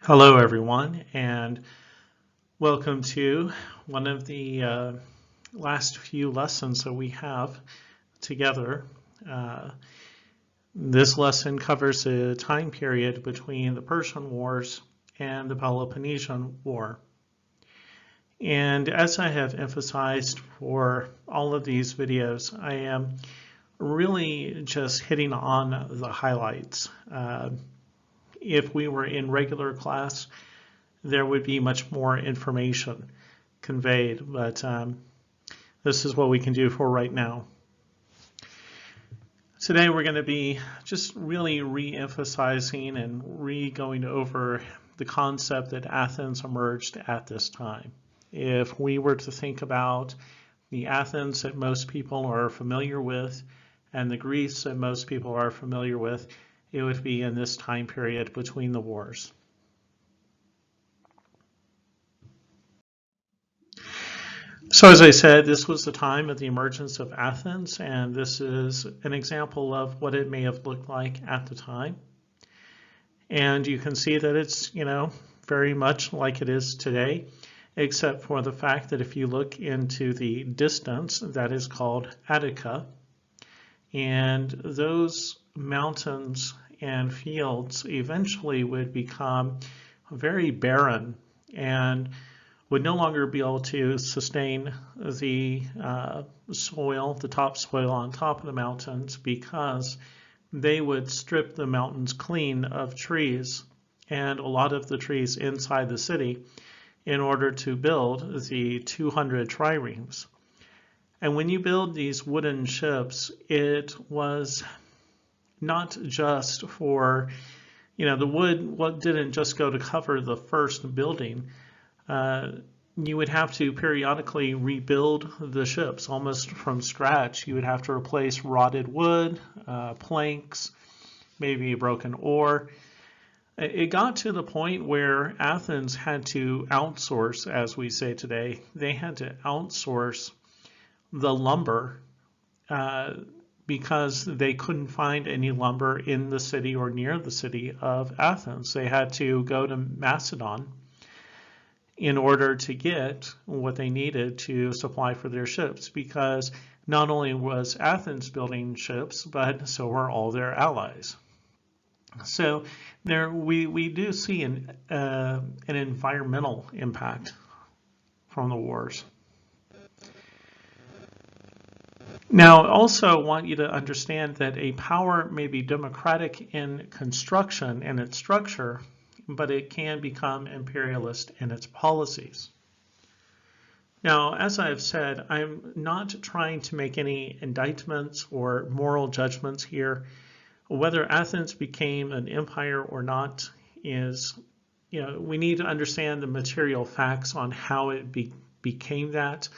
Hello, everyone, and welcome to one of the last few lessons that we have together. Uh, this lesson covers a time period between the Persian Wars and the Peloponnesian War. And as I have emphasized for all of these videos, I am really just hitting on the highlights. If we were in regular class, there would be much more information conveyed, but this is what we can do for right now. Today we're going to be just really re-emphasizing and re-going over the concept that Athens emerged at this time. If we were to think about the Athens that most people are familiar with and the Greece that most people are familiar with, it would be in this time period between the wars. So as I said, this was the time of the emergence of Athens, and this is an example of what it may have looked like at the time. And you can see that it's, very much like it is today, except for the fact that if you look into the distance, that is called Attica, and those mountains and fields eventually would become very barren and would no longer be able to sustain the soil, the topsoil on top of the mountains, because they would strip the mountains clean of trees and a lot of the trees inside the city in order to build the 200 triremes. And when you build these wooden ships, it was not just for, the wood didn't just go to cover the first building. You would have to periodically rebuild the ships almost from scratch. You would have to replace rotted wood, planks, maybe a broken oar. It got to the point where Athens had to outsource, as we say today, they had to outsource the lumber because they couldn't find any lumber in the city or near the city of Athens. They had to go to Macedon in order to get what they needed to supply for their ships, because not only was Athens building ships, but so were all their allies. So there we do see an environmental impact from the wars. Now, I also want you to understand that a power may be democratic in construction and its structure, but it can become imperialist in its policies. Now, as I've said, I'm not trying to make any indictments or moral judgments here. Whether Athens became an empire or not is, we need to understand the material facts on how it became that,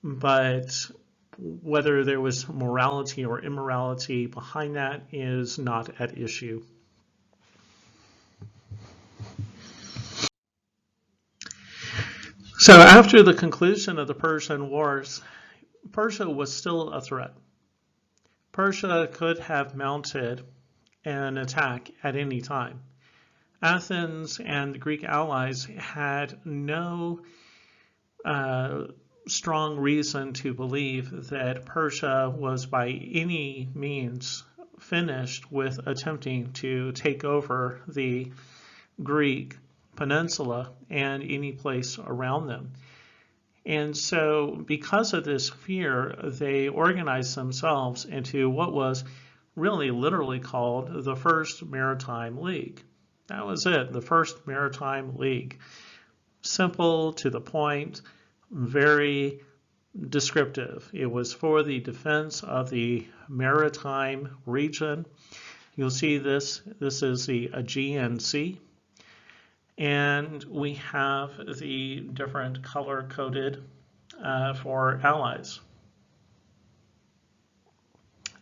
but whether there was morality or immorality behind that is not at issue. So after the conclusion of the Persian Wars, Persia was still a threat. Persia could have mounted an attack at any time. Athens and the Greek allies had no strong reason to believe that Persia was by any means finished with attempting to take over the Greek peninsula and any place around them. And so because of this fear, they organized themselves into what was really literally called the First Maritime League. That was it, the First Maritime League. Simple, to the point, very descriptive. It was for the defense of the maritime region. You'll see this is the Aegean Sea. And we have the different color coded for allies.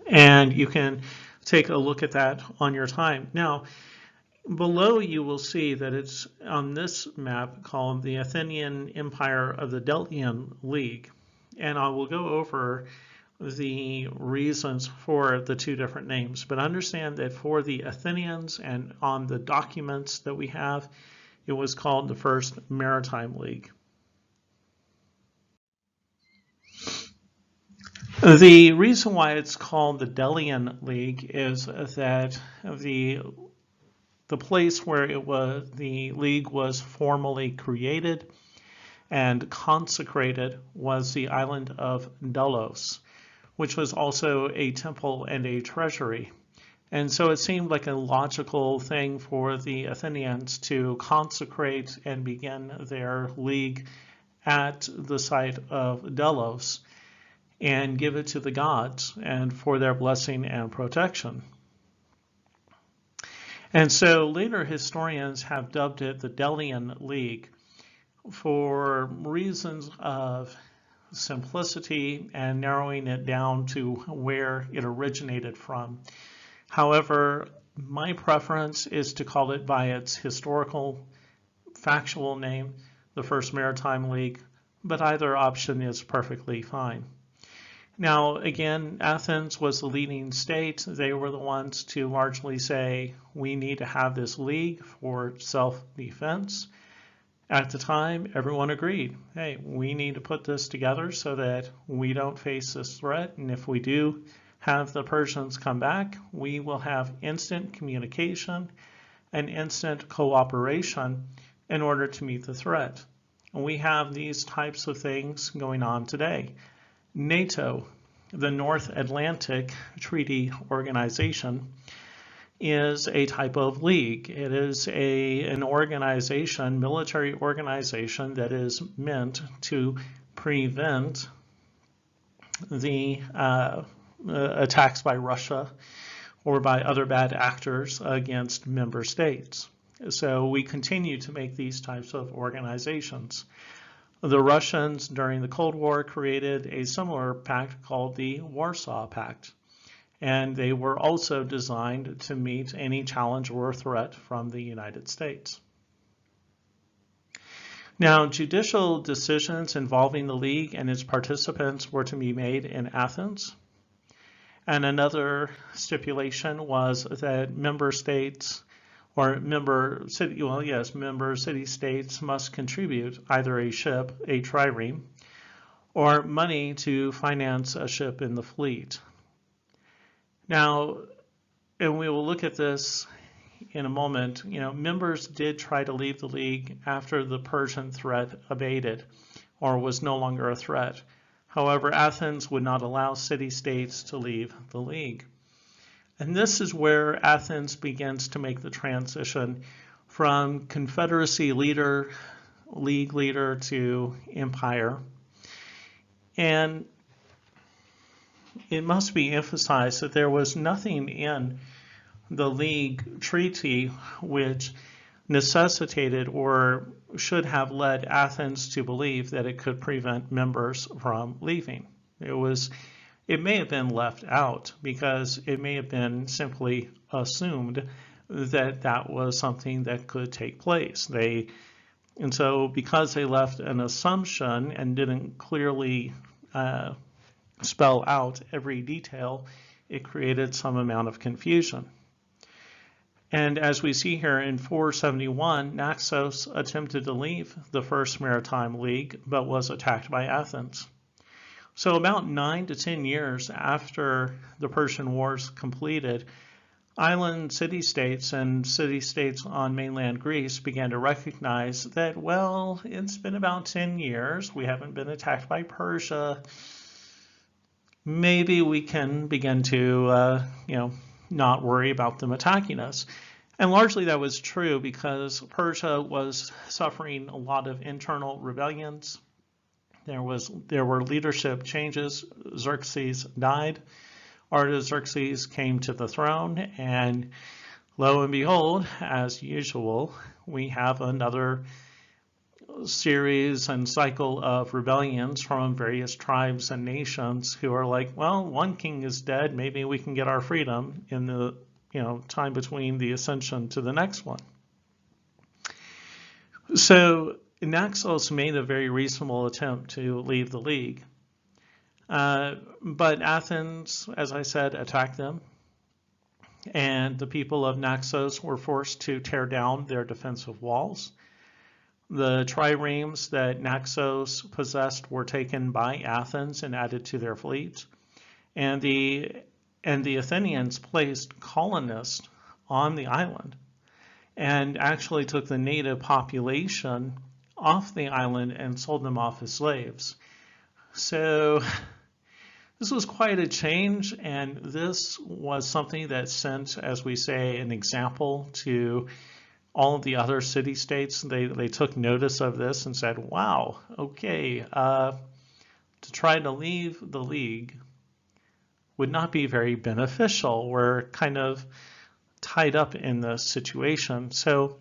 And you can take a look at that on your time. Now, below you will see that it's on this map called the Athenian Empire of the Delthian League. And I will go over the reasons for the two different names. But understand that for the Athenians and on the documents that we have, It was called the First Maritime League. The reason why it's called the Delthian League is that the place where the league was formally created and consecrated was the island of Delos, which was also a temple and a treasury. And so it seemed like a logical thing for the Athenians to consecrate and begin their league at the site of Delos and give it to the gods and for their blessing and protection. And so later historians have dubbed it the Delthian League for reasons of simplicity and narrowing it down to where it originated from. However, my preference is to call it by its historical, factual name, the First Maritime League, but either option is perfectly fine. Now, again, Athens was the leading state. They were the ones to largely say, we need to have this league for self-defense. At the time, everyone agreed, hey, we need to put this together so that we don't face this threat. And if we do have the Persians come back, we will have instant communication and instant cooperation in order to meet the threat. And we have these types of things going on today. NATO, the North Atlantic Treaty Organization, is a type of league. It is an organization, military organization, that is meant to prevent the attacks by Russia or by other bad actors against member states. So we continue to make these types of organizations. The Russians, during the Cold War, created a similar pact called the Warsaw Pact, and they were also designed to meet any challenge or threat from the United States. Now, judicial decisions involving the League and its participants were to be made in Athens, and another stipulation was that member states or member city-states must contribute either a ship, a trireme, or money to finance a ship in the fleet. Now, and we will look at this in a moment, members did try to leave the League after the Persian threat abated or was no longer a threat. However, Athens would not allow city-states to leave the League. And this is where Athens begins to make the transition from confederacy leader, league leader, to empire. And it must be emphasized that there was nothing in the League Treaty which necessitated or should have led Athens to believe that it could prevent members from leaving. It may have been left out because it may have been simply assumed that that was something that could take place. And so because they left an assumption and didn't clearly spell out every detail, it created some amount of confusion. And as we see here in 471, Naxos attempted to leave the First Maritime League, but was attacked by Athens. So about 9 to 10 years after the Persian Wars completed, island city-states and city-states on mainland Greece began to recognize that, well, it's been about 10 years. We haven't been attacked by Persia. Maybe we can begin to, not worry about them attacking us. And largely that was true because Persia was suffering a lot of internal rebellions. There were leadership changes. Xerxes died. Artaxerxes came to the throne, and lo and behold, as usual, we have another series and cycle of rebellions from various tribes and nations who are like, well, one king is dead, maybe we can get our freedom in the time between the ascension to the next one. So Naxos made a very reasonable attempt to leave the League. But Athens, as I said, attacked them, and the people of Naxos were forced to tear down their defensive walls The triremes that Naxos possessed were taken by Athens and added to their fleet. And the Athenians placed colonists on the island and actually took the native population off the island and sold them off as slaves. So this was quite a change, and this was something that sent, as we say, an example to all of the other city-states. They took notice of this and said, wow, okay, to try to leave the League would not be very beneficial. We're kind of tied up in this situation. So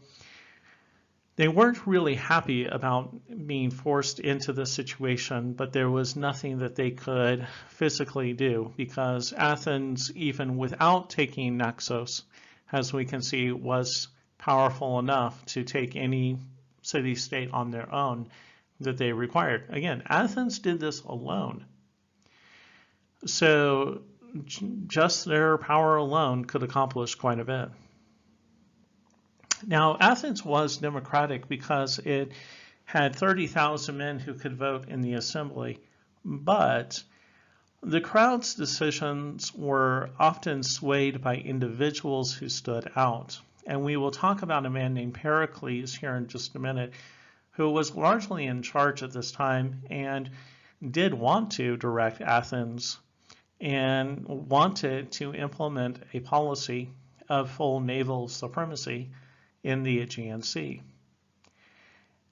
they weren't really happy about being forced into this situation, but there was nothing that they could physically do, because Athens, even without taking Naxos, as we can see, was powerful enough to take any city-state on their own that they required. Again, Athens did this alone. So just their power alone could accomplish quite a bit. Now, Athens was democratic because it had 30,000 men who could vote in the assembly, but the crowd's decisions were often swayed by individuals who stood out. And we will talk about a man named Pericles here in just a minute, who was largely in charge at this time and did want to direct Athens and wanted to implement a policy of full naval supremacy in the Aegean Sea.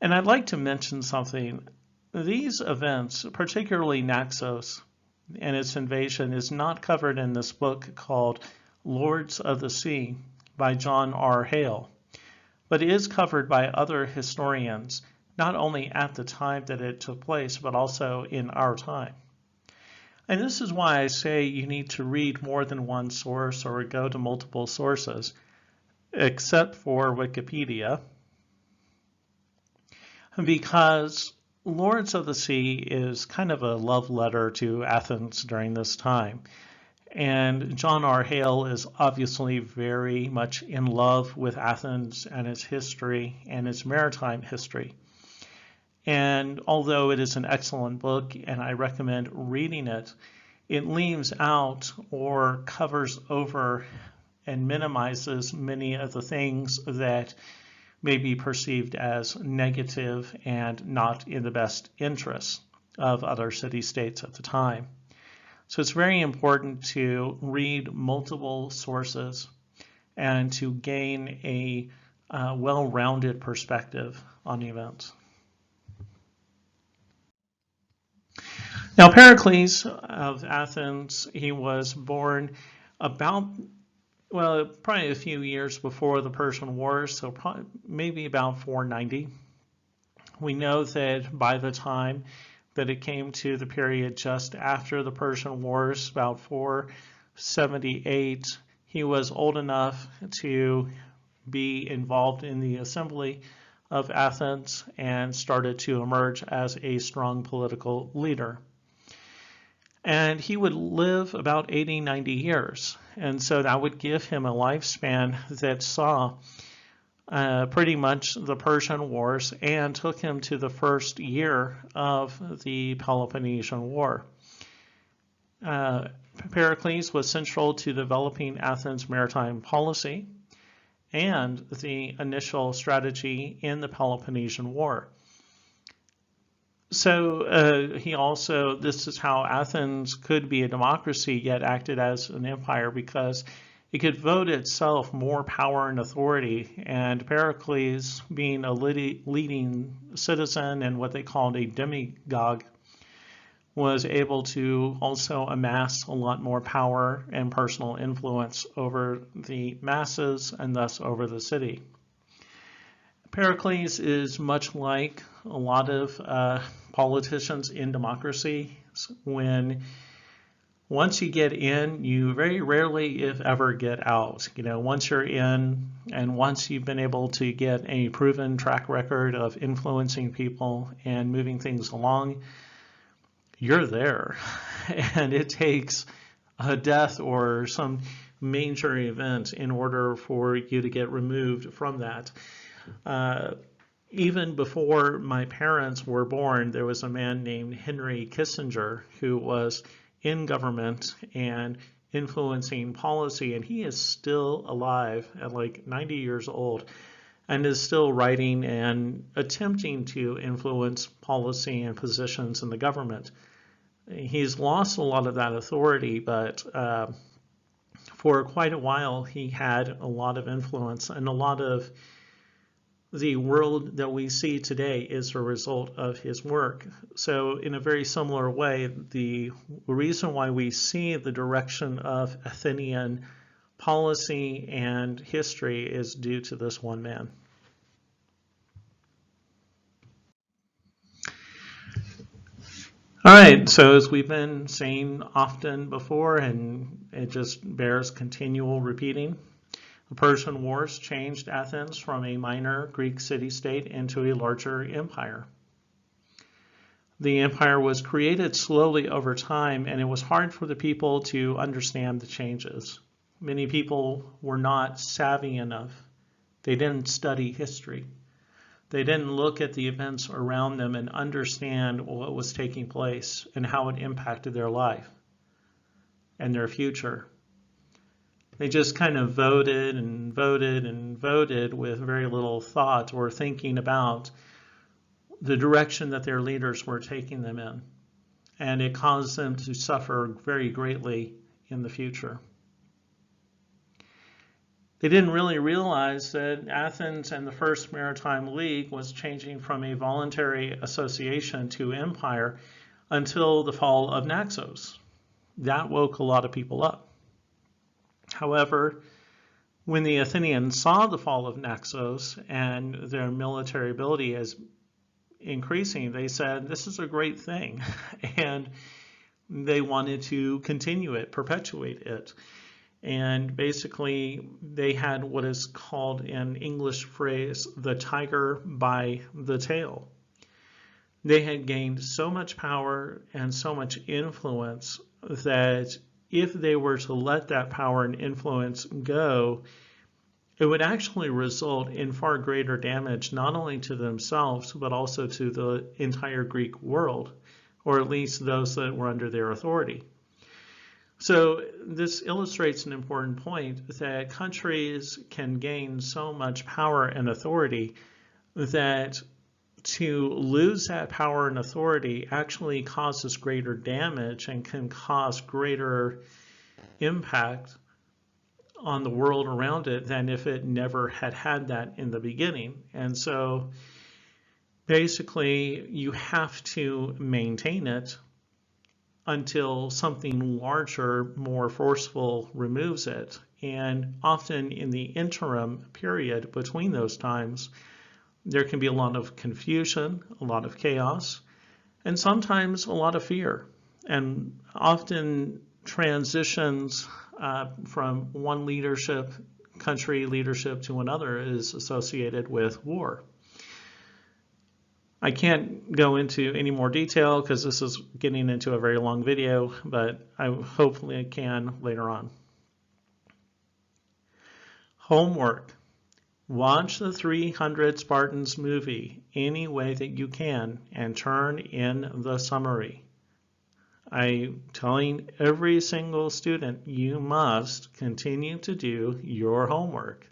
And I'd like to mention something. These events, particularly Naxos and its invasion, is not covered in this book called Lords of the Sea by John R. Hale, but is covered by other historians, not only at the time that it took place, but also in our time. And this is why I say you need to read more than one source or go to multiple sources, except for Wikipedia, because Lords of the Sea is kind of a love letter to Athens during this time. And John R. Hale is obviously very much in love with Athens and its history and its maritime history. And although it is an excellent book and I recommend reading it, it leaves out or covers over and minimizes many of the things that may be perceived as negative and not in the best interest of other city-states at the time. So it's very important to read multiple sources and to gain a well-rounded perspective on events. Now, Pericles of Athens, he was born probably a few years before the Persian Wars, so probably maybe about 490. We know that by the time that it came to the period just after the Persian Wars, about 478, he was old enough to be involved in the assembly of Athens and started to emerge as a strong political leader. And he would live about 80, 90 years. And so that would give him a lifespan that saw pretty much the Persian Wars and took him to the first year of the Peloponnesian War. Pericles was central to developing Athens' maritime policy and the initial strategy in the Peloponnesian War. So this is how Athens could be a democracy yet acted as an empire, because it could vote itself more power and authority, and Pericles, being a leading citizen and what they called a demagogue, was able to also amass a lot more power and personal influence over the masses and thus over the city. Pericles is much like a lot of politicians in democracy. Once you get in, you very rarely, if ever, get out. Once you're in, and once you've been able to get a proven track record of influencing people and moving things along, you're there. And it takes a death or some major event in order for you to get removed from that. Even before my parents were born, there was a man named Henry Kissinger who was in government and influencing policy, and he is still alive at like 90 years old and is still writing and attempting to influence policy and positions in the government. He's lost a lot of that authority, but for quite a while he had a lot of influence, and a lot of the world that we see today is a result of his work. So in a very similar way, the reason why we see the direction of Athenian policy and history is due to this one man. All right, so as we've been saying often before, and it just bears continual repeating, the Persian Wars changed Athens from a minor Greek city-state into a larger empire. The empire was created slowly over time, and it was hard for the people to understand the changes. Many people were not savvy enough. They didn't study history. They didn't look at the events around them and understand what was taking place and how it impacted their life and their future. They just kind of voted and voted and voted with very little thought or thinking about the direction that their leaders were taking them in. And it caused them to suffer very greatly in the future. They didn't really realize that Athens and the First Maritime League was changing from a voluntary association to empire until the fall of Naxos. That woke a lot of people up. However, when the Athenians saw the fall of Naxos and their military ability as increasing, they said, this is a great thing. And they wanted to continue it, perpetuate it. And basically, they had what is called in English phrase, the tiger by the tail. They had gained so much power and so much influence that if they were to let that power and influence go, it would actually result in far greater damage, not only to themselves, but also to the entire Greek world, or at least those that were under their authority. So this illustrates an important point, that countries can gain so much power and authority that to lose that power and authority actually causes greater damage and can cause greater impact on the world around it than if it never had had that in the beginning. And so basically you have to maintain it until something larger, more forceful removes it. And often in the interim period between those times, there can be a lot of confusion, a lot of chaos, and sometimes a lot of fear. And often transitions from one country leadership to another is associated with war. I can't go into any more detail because this is getting into a very long video, but I hopefully can later on. Homework. Watch the 300 Spartans movie any way that you can and turn in the summary. I'm telling every single student, you must continue to do your homework.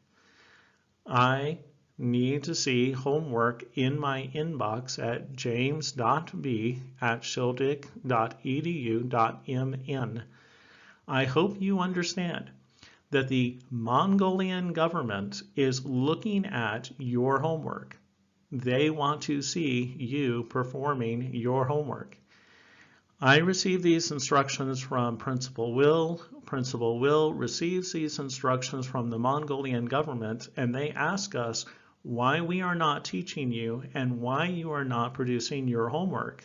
I need to see homework in my inbox at james.b@schildick.edu.mn. I hope you understand that the Mongolian government is looking at your homework. They want to see you performing your homework. I receive these instructions from Principal Will. Principal Will receives these instructions from the Mongolian government, and they ask us why we are not teaching you and why you are not producing your homework.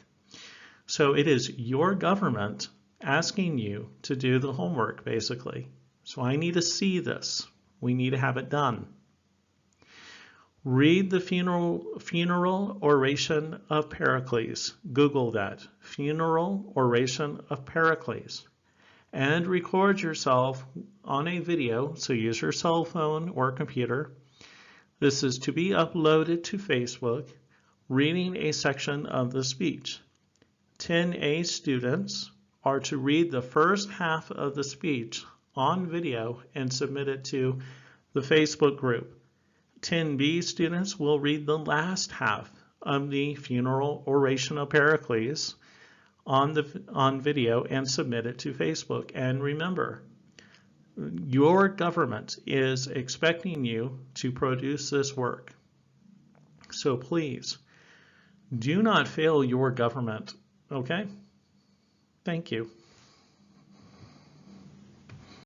So it is your government asking you to do the homework, basically. So I need to see this. We need to have it done. Read the funeral oration of Pericles. Google that, funeral oration of Pericles. And record yourself on a video, so use your cell phone or computer, This is to be uploaded to Facebook, reading a section of the speech. 10A students are to read the first half of the speech on video and submit it to the Facebook group. 10B students will read the last half of the funeral oration of Pericles on video and submit it to Facebook. And remember, your government is expecting you to produce this work. So please, do not fail your government, okay? Thank you.